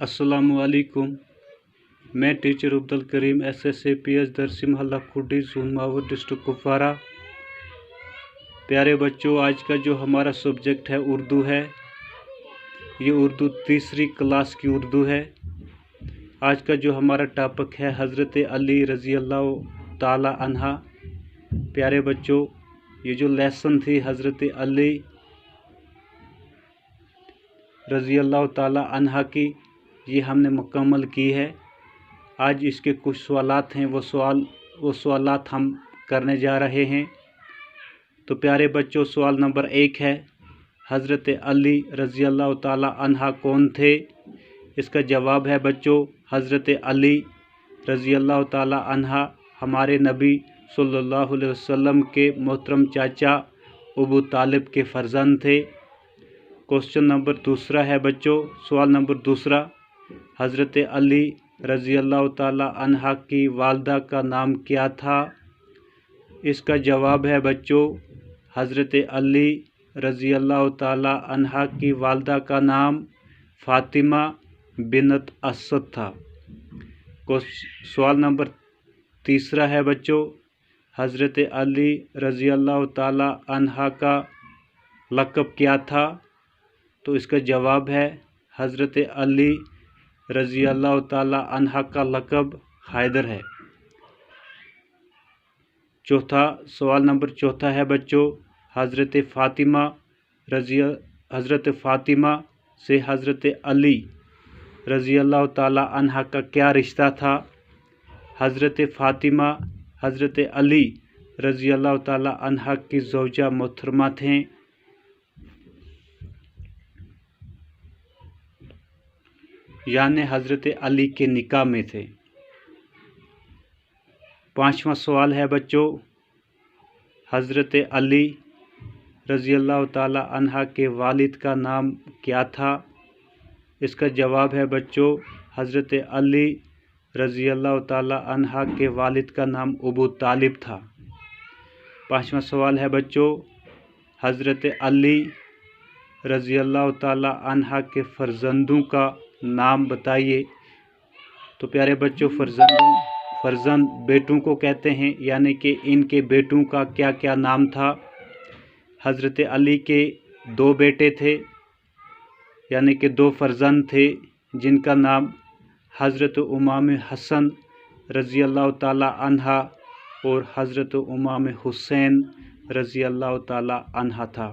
अस्सलामुअलैकुम। मैं teacher Abdul Karim SSAPS दरसी महल्ला खुडी सोनमावर district Kupwara. प्यारे बच्चों, आज का जो हमारा सब्जेक्ट है उर्दू है। ये उर्दू तीसरी क्लास की उर्दू है। आज का जो हमारा टॉपिक है हज़रत अली रज़ी अल्लाह ताला अन्हा। प्यारे बच्चों, ये जो लेसन थी हज़रत अली रज़ी अल्लाह ताला अन्हा की, ये हमने मुकम्मल की है। आज इसके कुछ सवालात हैं, वो सवालात हम करने जा रहे हैं। तो प्यारे बच्चों, सवाल नंबर 1 है, हज़रत अली रज़ी अल्लाह ताला अन्हा कौन थे? इसका जवाब है बच्चों, हज़रत अली रज़ी अल्लाह ताला अन्हा हमारे नबी सल्लल्लाहु अलैहि वसल्लम के मोहतरम चाचा अबू तालिब के फ़र्जंद थे। क्वेश्चन नंबर 2 है बच्चों, सवाल नंबर 2, हज़रत अली रज़ी अल्लाह ताला अन्हा की वालदा का नाम क्या था? इसका जवाब है बच्चों, हज़रत अली रज़ी अल्लाह ताला अन्हा की वालदा का नाम फ़ातिमा बिनत असद था। सवाल नंबर 3 है बच्चों, हज़रत अली रज़ी अल्लाह ताला अन्हा का लक़ब क्या था? तो इसका जवाब है, हज़रत अली रज़ी अल्लाह ताला अन्हा का लक़ब हैदर है। सवाल नंबर 4 है बच्चों, हज़रत फ़ातिमा से हज़रत अली रज़ी अल्लाह ताला अन्हा का क्या रिश्ता था? हज़रत फ़ातिमा हज़रत अली रज़ी अल्लाह ताला अन्हा की ज़ौजा मोहतरमा थे। यानी हज़रत अली के निकाह में थे। 5वां सवाल है बच्चों, हज़रत अली रज़ी अल्लाह ताला अन्हा के वालिद का नाम क्या था? इसका जवाब है बच्चों, हज़रत अली रज़ी अल्लाह ताला अन्हा के वालिद का नाम अबू तालिब था। 5वां सवाल है बच्चों, हज़रत अली रज़ी अल्लाह ताला अन्हा के फ़र्जंदों का नाम बताइए। तो प्यारे बच्चों, फ़र्जंद बेटों को कहते हैं, यानी कि इनके बेटों का क्या क्या नाम था? हज़रत अली के 2 बेटे थे, यानी कि 2 फ़र्जंद थे, जिनका नाम हज़रत उमाम हसन रज़ी अल्लाह ताला अन्हा और हज़रत उमाम हुसैन रज़ी अल्लाह ताला अन्हा था।